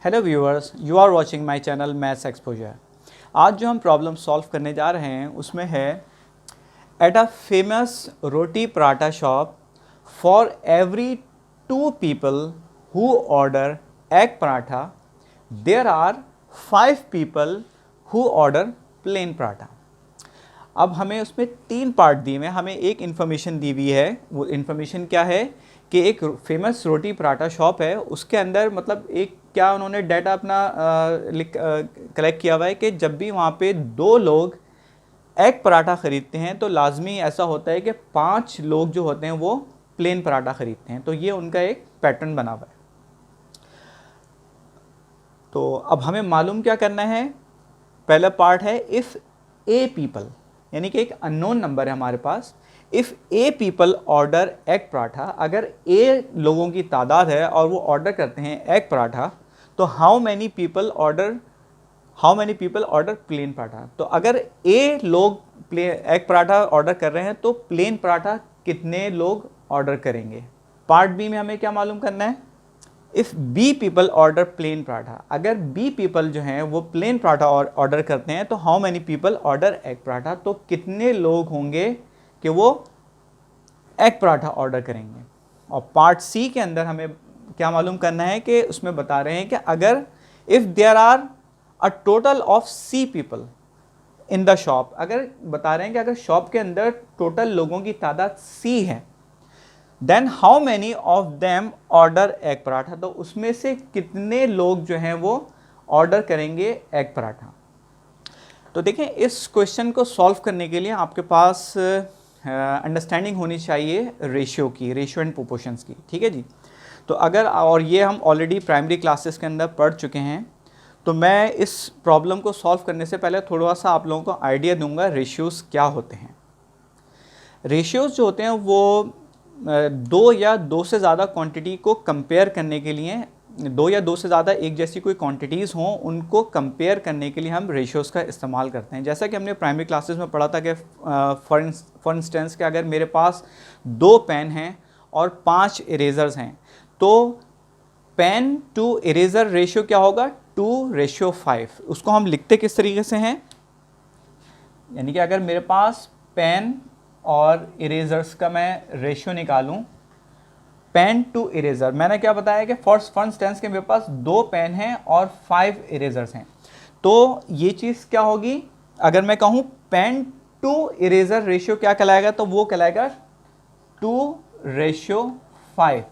Hello viewers, you are watching my channel maths exposure. आज जो हम प्रॉब्लम सॉल्व करने जा रहे हैं उसमें है at a famous roti paratha shop for every 2 people who order egg paratha there are 5 people who order plain paratha. अब हमें उसमें 3 पार्ट दिए हुए हैं। हमें एक इन्फॉर्मेशन दी हुई है। वो इन्फॉर्मेशन क्या है कि एक फेमस रोटी पराठा शॉप है, उसके अंदर मतलब एक क्या उन्होंने डाटा अपना कलेक्ट किया हुआ है कि जब भी वहाँ पे 2 लोग एग पराठा ख़रीदते हैं तो लाजमी ऐसा होता है कि 5 लोग जो होते हैं वो प्लेन पराठा ख़रीदते हैं। तो ये उनका एक पैटर्न बना हुआ है। तो अब हमें मालूम क्या करना है। पहला पार्ट है इफ़ ए पीपल, यानी कि एक अननोन नंबर है हमारे पास। If a people order egg paratha, अगर ए लोगों की तादाद है और वो ऑर्डर करते हैं एग पराठा, तो how many people order plain paratha. तो अगर ए लोग एग पराठा ऑर्डर कर रहे हैं तो प्लेन पराठा कितने लोग ऑर्डर करेंगे। पार्ट बी में हमें क्या मालूम करना है। If B people order plain paratha, अगर बी पीपल जो हैं वो प्लेन पराठा ऑर्डर करते हैं तो how many people order egg paratha, तो कितने लोग होंगे कि वो एग पराठा ऑर्डर करेंगे। और पार्ट सी के अंदर हमें क्या मालूम करना है कि उसमें बता रहे हैं कि अगर if there are a total of C people in the shop, अगर बता रहे हैं कि अगर शॉप के अंदर टोटल लोगों की तादाद सी है, then how many of them order egg paratha, तो उसमें से कितने लोग जो हैं वो ऑर्डर करेंगे एग पराठा। तो देखें, इस क्वेश्चन को सॉल्व करने के लिए आपके पास अंडरस्टैंडिंग होनी चाहिए रेशियो की, रेशियो एंड प्रोपोर्शंस की। ठीक है जी। तो अगर, और ये हम ऑलरेडी प्राइमरी क्लासेस के अंदर पढ़ चुके हैं, तो मैं इस प्रॉब्लम को सॉल्व करने से पहले थोड़ा सा आप लोगों को आइडिया दूंगा रेशियोज़ क्या होते हैं। रेशियोज़ जो होते हैं वो 2 या 2 से ज़्यादा क्वांटिटी को कंपेयर करने के लिए, 2 या 2 से ज़्यादा एक जैसी कोई क्वांटिटीज़ हों उनको कंपेयर करने के लिए हम रेशियोज़ का इस्तेमाल करते हैं। जैसा कि हमने प्राइमरी क्लासेस में पढ़ा था कि फॉर इंस्टेंस कि अगर मेरे पास 2 पेन हैं और 5 इरेज़र्स हैं, तो पेन टू इरेज़र रेशियो क्या होगा, 2:5। उसको हम लिखते किस तरीके से हैं, यानी कि अगर मेरे पास पेन और इरेजर्स का मैं रेशियो निकालूं, पेन टू इरेजर, मैंने क्या बताया कि फॉर इंस्टेंस के मेरे पास 2 पेन हैं और 5 इरेजर्स हैं, तो ये चीज़ क्या होगी। अगर मैं कहूं पेन टू इरेजर रेशियो क्या कहलाएगा, तो वो कहलाएगा 2:5।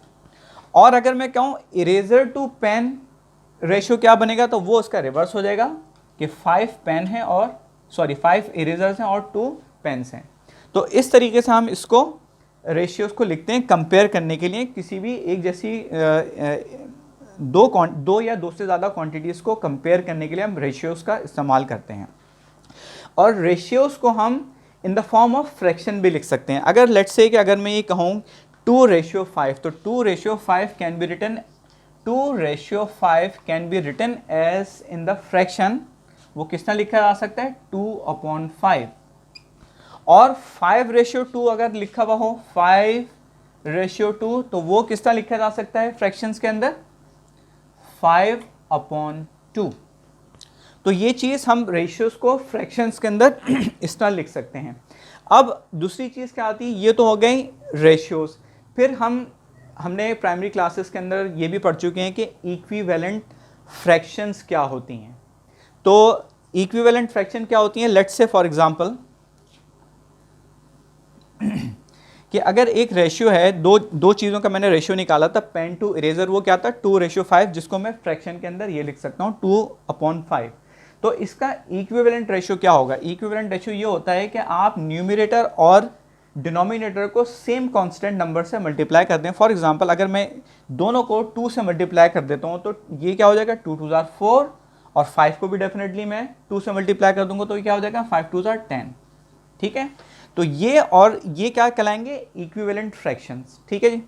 और अगर मैं कहूं इरेजर टू पेन रेशियो क्या बनेगा, तो वो उसका रिवर्स हो जाएगा कि 5 इरेजर्स हैं और 2 पेन्स हैं। तो इस तरीके से हम इसको रेशियोज़ को लिखते हैं कंपेयर करने के लिए, किसी भी एक जैसी 2 या 2 से ज़्यादा क्वांटिटीज़ को कंपेयर करने के लिए हम रेशियोज़ का इस्तेमाल करते हैं। और रेशियोज़ को हम in the form of fraction भी लिख सकते हैं। अगर लेट्स से कि अगर मैं ये कहूँ 2:5, तो 2:5 can be written as in the fraction, वो किस तरह लिखा जा सकता है, 2/5। और 5:2 अगर लिखा हुआ हो 5:2, तो वो किस तरह लिखा जा सकता है फ्रैक्शंस के अंदर, 5/2। तो ये चीज़ हम रेशियोज़ को फ्रैक्शंस के अंदर इस तरह लिख सकते हैं। अब दूसरी चीज़ क्या आती है, ये तो हो गई रेशियोज़। फिर हमने प्राइमरी क्लासेस के अंदर ये भी पढ़ चुके हैं कि इक्विवेलेंट फ्रैक्शंस क्या होती हैं। तो इक्विवेलेंट फ्रैक्शन क्या होती हैं, लेट्स से फॉर एग्जांपल कि अगर एक रेशियो है, दो चीज़ों का मैंने रेशियो निकाला था, पेन टू इरेजर, वो क्या था 2:5, जिसको मैं फ्रैक्शन के अंदर ये लिख सकता हूँ 2/5। तो इसका इक्विवेलेंट रेशियो क्या होगा। इक्विवेलेंट रेशियो ये होता है कि आप न्यूमरेटर और डिनोमिनेटर को सेम कांस्टेंट नंबर से मल्टीप्लाई कर दें। फॉर एग्जांपल अगर मैं दोनों को 2 से मल्टीप्लाई कर देता हूँ तो ये क्या हो जाएगा, 2 2 ज़ार 4, और 5 को भी डेफिनेटली मैं 2 से मल्टीप्लाई कर दूंगा तो ये क्या हो जाएगा, 5 2 ज़ार 10। ठीक है, तो ये और ये क्या कहलाएंगे, इक्विवेलेंट फ्रैक्शंस। ठीक है जी।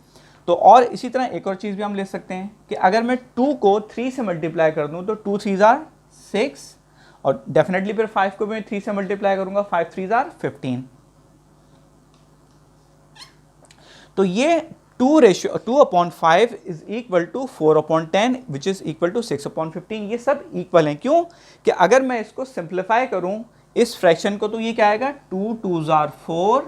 तो और इसी तरह एक और चीज़ भी हम ले सकते हैं कि अगर मैं 2 को 3 से मल्टीप्लाई कर दूं तो 2 3 ज़ार 6, और डेफिनेटली फिर 5 को भी मैं 3 से मल्टीप्लाई करूंगा, 5 3 ज़ार 15। तो ये 2/5 is equal to 4/10 which is equal to 6/15। ये सब इक्वल हैं। क्यों? कि अगर मैं इसको सिंप्लीफाई करूं इस फ्रैक्शन को, तो ये क्या आएगा, 2 2s are 4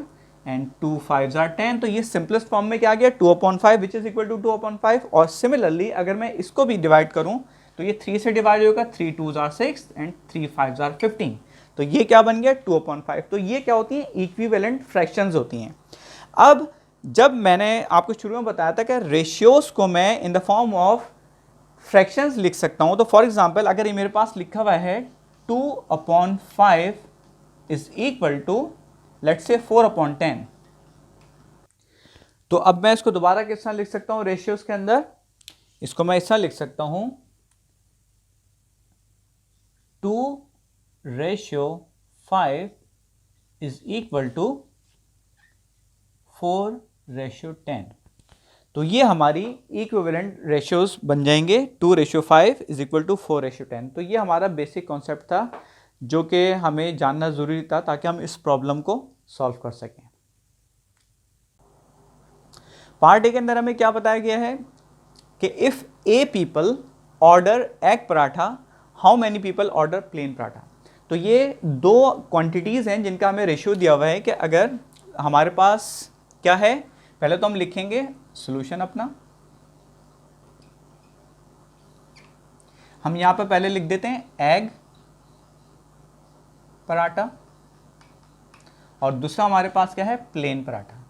and 2 5s are 10। तो ये सिंपलेस्ट फॉर्म में क्या आ गया, 2/5 विच इज इक्वल टू 2/5। और सिमिलरली अगर मैं इसको भी डिवाइड करूं तो ये 3 से डिवाइड होगा, 3 2s are 6 and 3 5s are 15। तो ये क्या बन गया, 2/5। तो ये क्या होती हैं, इक्विवेलेंट फ्रैक्शंस होती हैं। अब जब मैंने आपको शुरू में बताया था कि रेशियोज को मैं in the form of fractions लिख सकता हूं, तो फॉर एग्जांपल अगर ये मेरे पास लिखा हुआ है 2/5 is equal to let's say 4/10, तो अब मैं इसको दोबारा किस तरह लिख सकता हूं रेशियोज के अंदर, इसको मैं इस तरह लिख सकता हूं 2/5 इज इक्वल टू 4/10। तो ये हमारी इक्विवेलेंट रेशियोज बन जाएंगे, 2/5 इज इक्वल टू 4/10। तो ये हमारा बेसिक कॉन्सेप्ट था जो कि हमें जानना जरूरी था ताकि हम इस प्रॉब्लम को सॉल्व कर सकें। पार्ट ए के अंदर हमें क्या बताया गया है कि if A people order egg paratha, how many people order plain paratha. तो ये दो क्वांटिटीज हैं जिनका हमें रेशियो दिया हुआ है कि अगर हमारे पास क्या है, पहले तो हम लिखेंगे सॉल्यूशन अपना, हम यहां पर पहले लिख देते हैं एग पराठा, और दूसरा हमारे पास क्या है, प्लेन पराठा।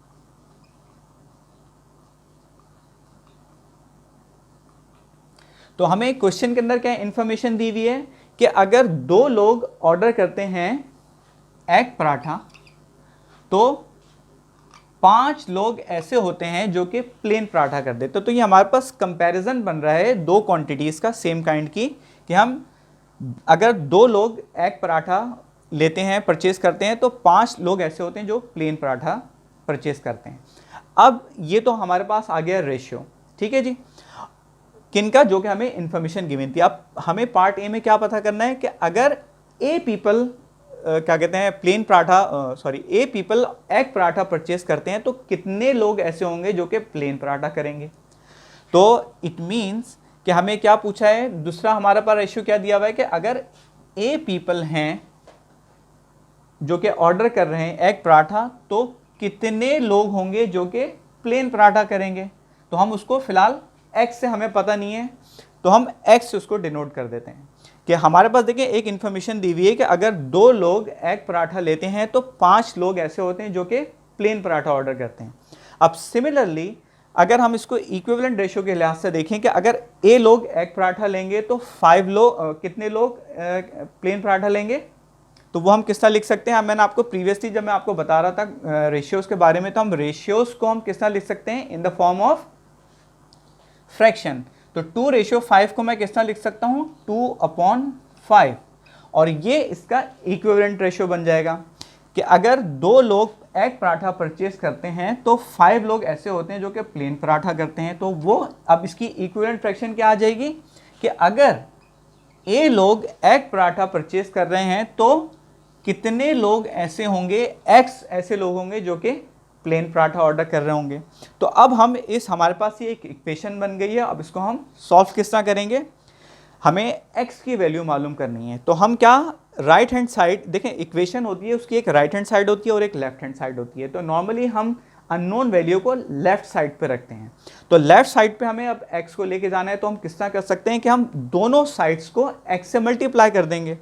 तो हमें क्वेश्चन के अंदर क्या इंफॉर्मेशन दी हुई है कि अगर 2 लोग ऑर्डर करते हैं एग पराठा तो 5 लोग ऐसे होते हैं जो कि प्लेन पराठा कर देते। तो ये हमारे पास कंपैरिजन बन रहा है दो क्वांटिटीज का सेम काइंड की, कि हम अगर 2 लोग एग पराठा लेते हैं, परचेज करते हैं, तो 5 लोग ऐसे होते हैं जो प्लेन पराठा परचेज करते हैं। अब ये तो हमारे पास आ गया रेशियो, ठीक है जी, किनका, जो कि हमें इंफॉर्मेशन गिवन थी। अब हमें पार्ट ए में क्या पता करना है कि अगर ए पीपल क्या कहते हैं प्लेन पराठा ए पीपल एग पराठा परचेस करते हैं तो कितने लोग ऐसे होंगे जो कि प्लेन पराठा करेंगे। तो इट मींस कि हमें क्या पूछा है, दूसरा हमारे पास रेशियो क्या दिया हुआ है कि अगर ए पीपल हैं जो कि ऑर्डर कर रहे हैं एग पराठा तो कितने लोग होंगे जो कि प्लेन पराठा करेंगे। तो हम उसको फिलहाल एक्स से हमें पता नहीं है तो हम एक्स से उसको डिनोट कर देते हैं कि हमारे पास देखिए एक इन्फॉर्मेशन दी हुई है कि अगर 2 लोग एग पराठा लेते हैं तो 5 लोग ऐसे होते हैं जो कि प्लेन पराठा ऑर्डर करते हैं। अब सिमिलरली अगर हम इसको इक्विवेलेंट रेशियो के लिहाज से देखें कि अगर ए लोग एग पराठा लेंगे तो 5 लोग कितने लोग प्लेन पराठा लेंगे, तो वो हम किस तरह लिख सकते हैं। मैंने आपको प्रीवियसली जब मैं आपको बता रहा था रेशियोज के बारे में, तो हम रेशियोज को हम किस तरह लिख सकते हैं, in the form of fraction. तो 2/5 को मैं किस तरह लिख सकता हूं, 2/5, और ये इसका इक्विवेलेंट रेशियो बन जाएगा कि अगर 2 लोग एग पराठा परचेज करते हैं तो 5 लोग ऐसे होते हैं जो कि प्लेन पराठा करते हैं। तो वो अब इसकी इक्विवेलेंट फ्रैक्शन क्या आ जाएगी कि अगर ए लोग एग पराठा परचेज कर रहे हैं तो कितने लोग ऐसे होंगे, एक्स ऐसे लोग होंगे जो कि प्लेन पराठा ऑर्डर कर रहे होंगे। तो अब हम हमारे पास ये एक इक्वेशन बन गई है। अब इसको हम सॉल्व किस तरह करेंगे, हमें x की वैल्यू मालूम करनी है। तो हम क्या, राइट हैंड साइड देखें, इक्वेशन होती है उसकी एक राइट हैंड साइड होती है और एक लेफ्ट हैंड साइड होती है। तो नॉर्मली हम अननोन वैल्यू को लेफ्ट साइड पे रखते हैं। तो लेफ्ट साइड पे हमें अब x को लेके जाना है, तो हम किस तरह कर सकते हैं कि हम दोनों साइड्स को x से मल्टीप्लाई कर देंगे।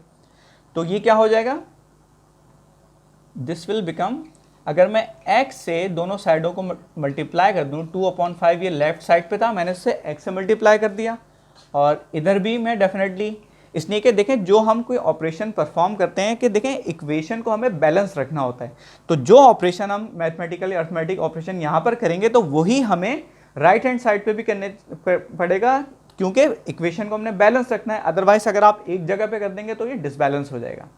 तो ये क्या हो जाएगा, दिस विल बिकम, अगर मैं x से दोनों साइडों को मल्टीप्लाई कर दूं, 2/5 ये लेफ्ट साइड पे था, मैंने इससे x से मल्टीप्लाई कर दिया, और इधर भी मैं डेफिनेटली, इसलिए कि देखें जो हम कोई ऑपरेशन परफॉर्म करते हैं कि देखें इक्वेशन को हमें बैलेंस रखना होता है। तो जो ऑपरेशन हम मैथमेटिकली अर्थमेटिक ऑपरेशन यहाँ पर करेंगे तो वही हमें राइट हैंड साइड पे भी करने पड़ेगा, क्योंकि इक्वेशन को हमने बैलेंस रखना है। अदरवाइज अगर आप एक जगह पे कर देंगे तो ये डिसबैलेंस हो जाएगा।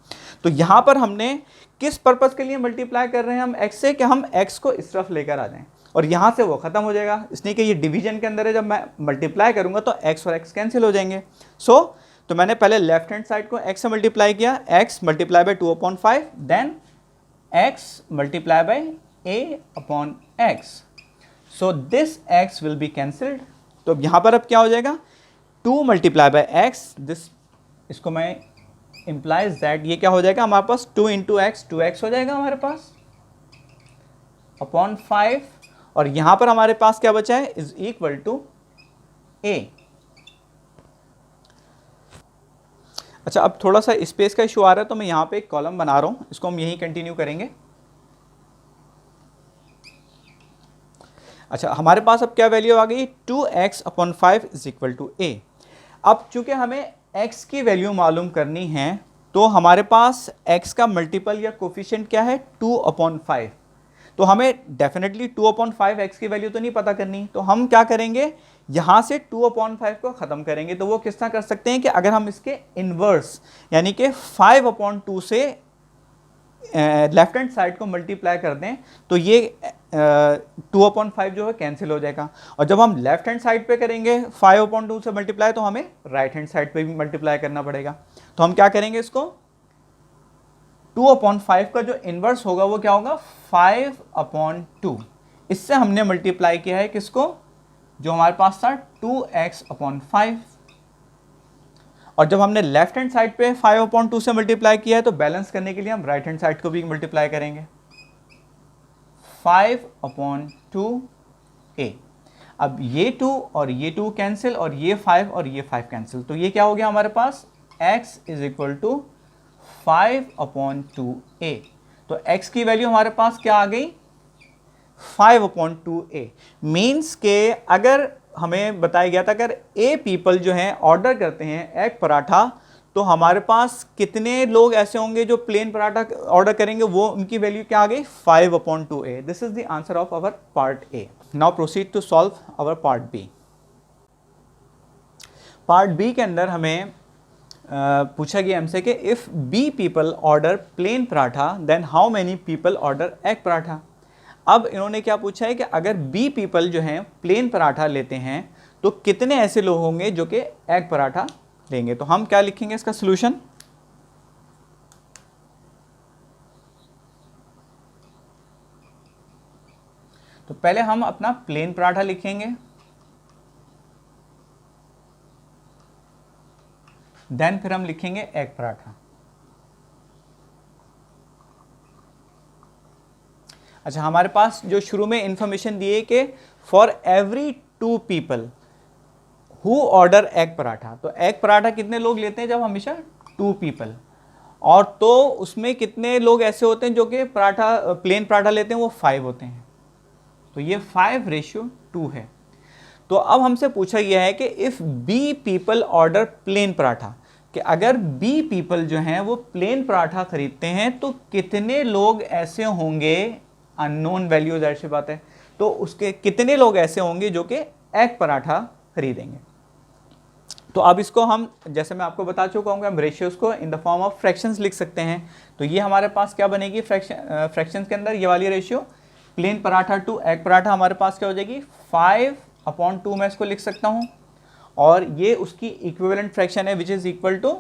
तो यहाँ पर हमने किस पर्पस के लिए मल्टीप्लाई कर रहे हैं हम x से, कि हम x को इस तरफ लेकर आ जाएं और यहाँ से वो खत्म हो जाएगा। इसलिए कि ये डिवीजन के अंदर है, जब मैं मल्टीप्लाई करूंगा तो x और x कैंसिल हो जाएंगे। तो मैंने पहले लेफ्ट हैंड साइड को x से मल्टीप्लाई किया, x multiply by 2/5, then x multiply by a/x। So this x will be cancelled. तो यहां पर अब क्या हो जाएगा, 2 मल्टीप्लाई बाय एक्स, दिस, इसको मैं इंप्लाइज दैट ये क्या हो जाएगा हमारे पास 2 इंटू एक्स, 2x हो जाएगा हमारे पास अपॉन 5, और यहां पर हमारे पास क्या बचा है, इज इक्वल टू a। अच्छा, अब थोड़ा सा स्पेस का इशू आ रहा है तो मैं यहां पे एक कॉलम बना रहा हूं, इसको हम यही कंटिन्यू करेंगे। अच्छा, हमारे पास अब क्या वैल्यू आ गई, 2x upon 5 is equal to a। अब चूंकि हमें x की वैल्यू मालूम करनी है तो हमारे पास x का मल्टीपल या कोफिशिएंट क्या है, 2 अपॉन 5। तो हमें डेफिनेटली 2 अपॉन 5 एक्स की वैल्यू तो नहीं पता करनी, तो हम क्या करेंगे, यहां से 2 अपॉन 5 को खत्म करेंगे। तो वो किस तरह कर सकते हैं कि अगर हम इसके इनवर्स यानी कि 5 अपॉन 2 से लेफ्ट हैंड साइड को मल्टीप्लाई कर दें तो ये 2 अपॉन 5 जो है कैंसिल हो जाएगा। और जब हम लेफ्ट हैंड साइड पे करेंगे 5 अपॉन 2 से मल्टीप्लाई तो हमें राइट हैंड साइड पे भी मल्टीप्लाई करना पड़ेगा। तो हम क्या करेंगे, इसको 2 अपॉन 5 का जो इनवर्स होगा वो क्या होगा, 5 अपॉन 2। इससे हमने मल्टीप्लाई किया है किसको, जो हमारे पास था 2x अपॉन 5। और जब हमने लेफ्ट हैंड साइड पे 5 अपॉन 2 से मल्टीप्लाई किया है तो बैलेंस करने के लिए हम राइट हैंड साइड को भी मल्टीप्लाई करेंगे, 5 अपॉन 2a। अब ये 2 और ये 2 कैंसिल, और ये 5 और ये 5 कैंसिल, तो ये क्या हो गया हमारे पास, x is equal to 5 upon 2a। तो x की वैल्यू हमारे पास क्या आ गई, 5 अपॉन 2a। मीन्स के अगर हमें बताया गया था अगर a पीपल जो हैं ऑर्डर करते हैं एग पराठा, तो हमारे पास कितने लोग ऐसे होंगे जो प्लेन पराठा ऑर्डर करेंगे, वो उनकी वैल्यू क्या आ गई, 5 upon 2a। This is the answer of our part A. Now proceed to solve our part B. Part B के अंदर हमें पूछा गया हमसे कि if B people order plain paratha then how many people order egg paratha. अब इन्होंने क्या पूछा है कि अगर बी पीपल जो हैं प्लेन पराठा लेते हैं तो कितने ऐसे लोग होंगे जो कि एग पराठा लेंगे। तो हम क्या लिखेंगे इसका सॉल्यूशन, तो पहले हम अपना प्लेन पराठा लिखेंगे, देन फिर हम लिखेंगे एग पराठा। अच्छा, हमारे पास जो शुरू में इंफॉर्मेशन दी है कि for every 2 people who order egg paratha, तो एग पराठा कितने लोग लेते हैं, जब हमेशा 2 पीपल, और तो उसमें कितने लोग ऐसे होते हैं जो कि पराठा प्लेन पराठा लेते हैं, वो 5 होते हैं। तो ये 5:2 है। तो अब हमसे पूछा गया है कि if B people order plain paratha, कि अगर बी पीपल जो हैं वो प्लेन पराठा खरीदते हैं तो कितने लोग ऐसे होंगे, अननोन वैल्यू जाहिर सी बात है, तो उसके कितने लोग ऐसे होंगे जो कि एग पराठा खरीदेंगे। तो अब इसको हम, जैसे मैं आपको बता चुका हूँ, हम रेशियोज को in the form of fractions लिख सकते हैं। तो ये हमारे पास क्या बनेगी, फ्रैक्शंस के अंदर ये वाली ratio, plain paratha to egg paratha हमारे पास क्या हो जाएगी, 5 अपॉन 2 मैं इसको लिख सकता हूँ, और ये उसकी इक्विवेलेंट फ्रैक्शन है which is equal to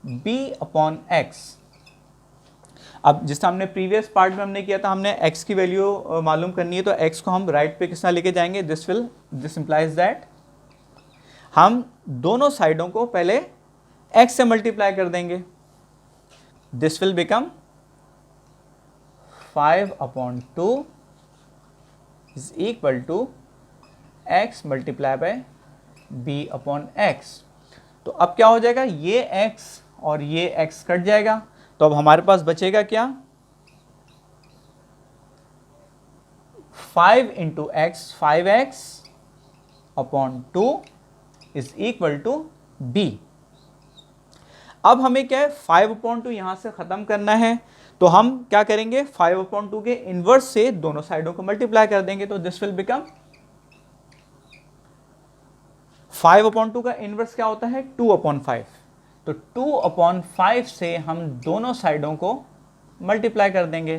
b upon x. अब जिस हमने प्रीवियस पार्ट में हमने किया था, हमने x की वैल्यू मालूम करनी है, तो x को हम राइट पे किस तरह लेके जाएंगे, दिस इंप्लाइज दैट हम दोनों साइडों को पहले x से मल्टीप्लाई कर देंगे, this will become 5 upon 2 is equal to x multiply by b upon x। तो अब क्या हो जाएगा, ये x और ये x कट जाएगा, तो अब हमारे पास बचेगा क्या, 5 into x, 5x upon 2 is equal to b। अब हमें क्या है, 5 अपॉन 2 यहां से खत्म करना है, तो हम क्या करेंगे, 5 अपॉन 2 के इनवर्स से दोनों साइडों को मल्टीप्लाई कर देंगे, तो दिस विल बिकम 5 अपॉन 2 का इनवर्स क्या होता है, 2 अपॉन 5। तो 2 अपॉन 5 से हम दोनों साइडों को मल्टीप्लाई कर देंगे,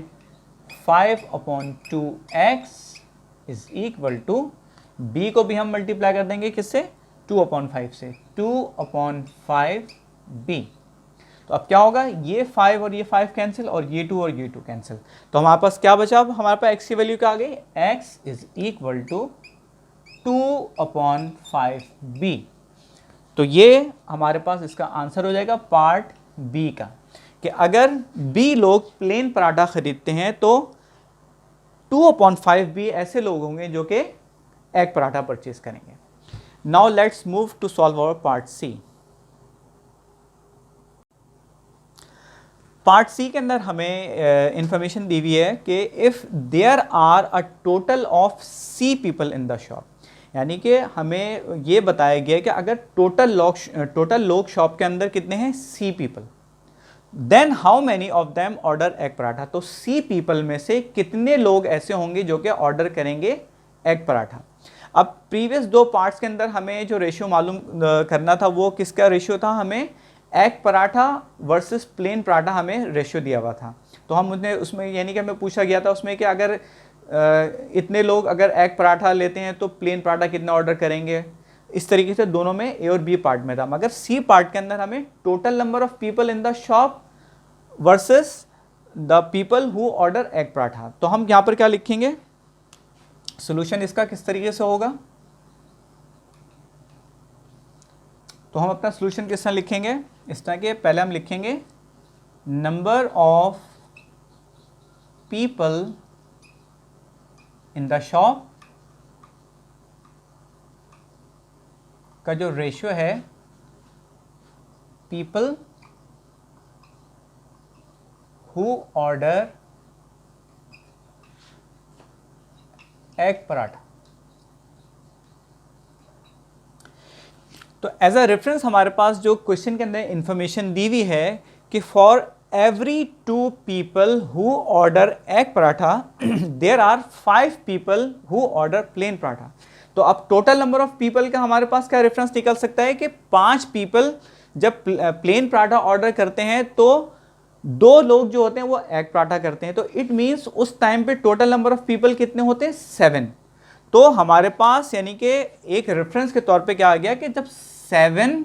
5 upon 2x is equal to b को भी हम मल्टीप्लाई कर देंगे किससे, 2 अपॉन 5 से, 2 अपॉन 5b। तो अब क्या होगा, ये 5 और ये 5 कैंसिल और ये 2 और ये 2 कैंसिल, तो हमारे पास क्या बचा, अब हमारे पास x की वैल्यू क्या आ गई, x is equal to 2/5b। तो ये हमारे पास इसका आंसर हो जाएगा पार्ट बी का, कि अगर b लोग प्लेन पराठा खरीदते हैं तो 2/5b ऐसे लोग होंगे जो कि एग पराठा परचेज करेंगे। Now let's move to solve our part C. Part C के अंदर हमें इंफॉर्मेशन दी हुई है कि if there are a total of C people in the shop, यानी कि हमें ये बताया गया कि अगर टोटल लोग शॉप के अंदर कितने हैं, C people, then how many of them order egg paratha, तो सी पीपल में से कितने लोग ऐसे होंगे जो कि ऑर्डर करेंगे एग पराठा। अब प्रीवियस दो पार्ट्स के अंदर हमें जो रेशियो मालूम करना था वो किसका रेशियो था, हमें egg paratha versus plain paratha हमें रेशियो दिया हुआ था। तो हम उसमें यानी कि हमें पूछा गया था उसमें कि अगर इतने लोग अगर एग पराठा लेते हैं तो प्लेन पराठा कितना ऑर्डर करेंगे, इस तरीके से दोनों में ए और बी पार्ट में था। मगर सी पार्ट के अंदर हमें total number of people in the shop versus the people who order egg paratha. तो हम यहाँ पर क्या लिखेंगे, सोल्यूशन इसका किस तरीके से होगा, तो हम अपना सोल्यूशन किस तरह लिखेंगे, इस तरह के पहले हम लिखेंगे number of people in the shop का जो रेशियो है people who order egg paratha. तो एज अ रेफरेंस हमारे पास जो क्वेश्चन के अंदर इंफॉर्मेशन दी हुई है कि for every 2 people who order egg paratha there are 5 people who order plain paratha. तो अब टोटल नंबर ऑफ पीपल का हमारे पास क्या रेफरेंस निकल सकता है कि 5 पीपल जब प्लेन पराठा ऑर्डर करते हैं तो 2 लोग जो होते हैं वो एग पराठा करते हैं, तो इट मीन्स उस टाइम पे टोटल नंबर ऑफ पीपल कितने होते हैं, 7। तो हमारे पास यानी कि एक रेफरेंस के तौर पे क्या आ गया कि जब 7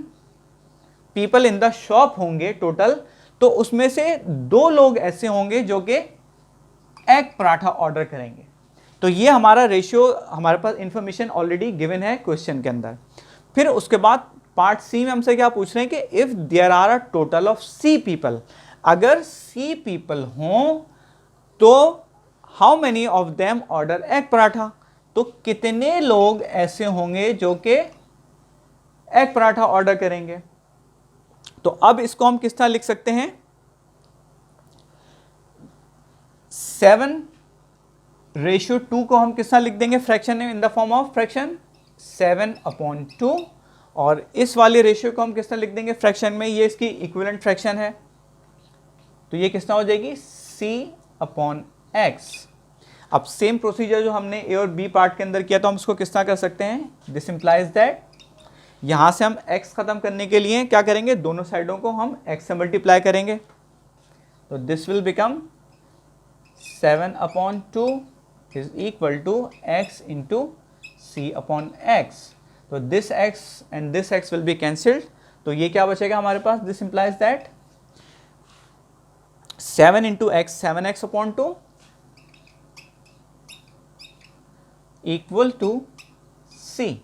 पीपल इन द शॉप होंगे टोटल, तो उसमें से 2 लोग ऐसे होंगे जो कि एग पराठा ऑर्डर करेंगे। तो ये हमारा रेशियो हमारे पास इंफॉर्मेशन ऑलरेडी गिवन है क्वेश्चन के अंदर। फिर उसके बाद पार्ट सी में हमसे क्या पूछ रहे हैं कि if there are a total of C people, अगर सी पीपल हों तो how many of them order egg paratha, तो कितने लोग ऐसे होंगे जो कि एग पराठा ऑर्डर करेंगे। तो अब इसको हम किस तरह लिख सकते हैं, 7/2 को हम किस तरह लिख देंगे फ्रैक्शन में, in the form of fraction 7/2, और इस वाले रेशियो को हम किस तरह लिख देंगे फ्रैक्शन में, ये इसकी इक्विवेलेंट फ्रैक्शन है, तो ये किस तरह हो जाएगी C/X। अब सेम प्रोसीजर जो हमने ए और बी पार्ट के अंदर किया तो हम इसको किस तरह कर सकते हैं, दिस इंप्लाइज दैट यहां से हम x खत्म करने के लिए क्या करेंगे, दोनों साइडों को हम x से मल्टीप्लाई करेंगे, तो this will become 7/2 is equal to x into C/X। तो this x and this x will be cancelled, तो ये क्या बचेगा हमारे पास, this implies that 7 into x 7x/2 equal to c।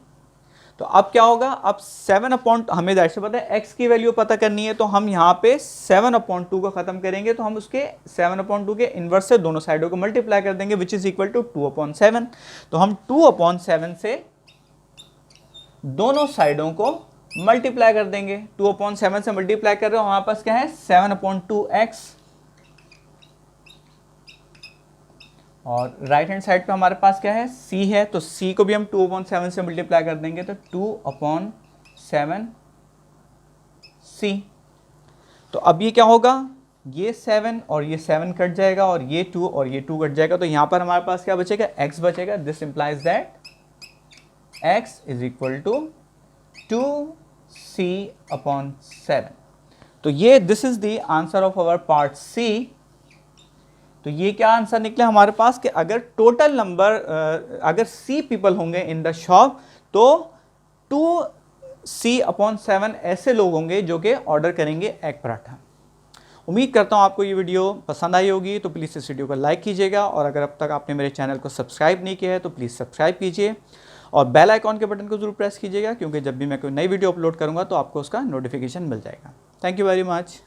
तो अब क्या होगा, अब 7/, हमें दैट से पता है x की वैल्यू पता करनी है, तो हम यहाँ पे 7/2 को खत्म करेंगे, तो हम उसके 7/2 के इनवर्स से दोनों साइडों को मल्टीप्लाई कर देंगे विच इज इक्वल टू 2/7। तो हम 2/7 से दोनों साइडों को मल्टीप्लाई कर देंगे, 2/7 से मल्टीप्लाई कर रहे हो, हमारे पास क्या है 7/2x, और राइट हैंड साइड पे हमारे पास क्या है c है, तो c को भी हम 2/7 से मल्टीप्लाई कर देंगे, तो 2/7c। तो अब ये क्या होगा, ये 7 और ये 7 कट जाएगा, और ये 2 और ये 2 कट जाएगा, तो यहां पर हमारे पास क्या बचेगा, x बचेगा। This implies that x is equal to 2c/7। तो ये this is the answer of our part C. तो ये क्या आंसर निकला हमारे पास कि अगर टोटल नंबर अगर सी पीपल होंगे इन द शॉप तो 2c/7 ऐसे लोग होंगे जो कि ऑर्डर करेंगे एग पराठा। उम्मीद करता हूँ आपको ये वीडियो पसंद आई होगी, तो प्लीज़ इस वीडियो को लाइक कीजिएगा और अगर अब तक आपने मेरे चैनल को सब्सक्राइब नहीं किया है तो प्लीज़ सब्सक्राइब कीजिए और बेल आइकॉन के बटन को जरूर प्रेस कीजिएगा, क्योंकि जब भी मैं कोई नई वीडियो अपलोड करूँगा तो आपको उसका नोटिफिकेशन मिल जाएगा। Thank you very much.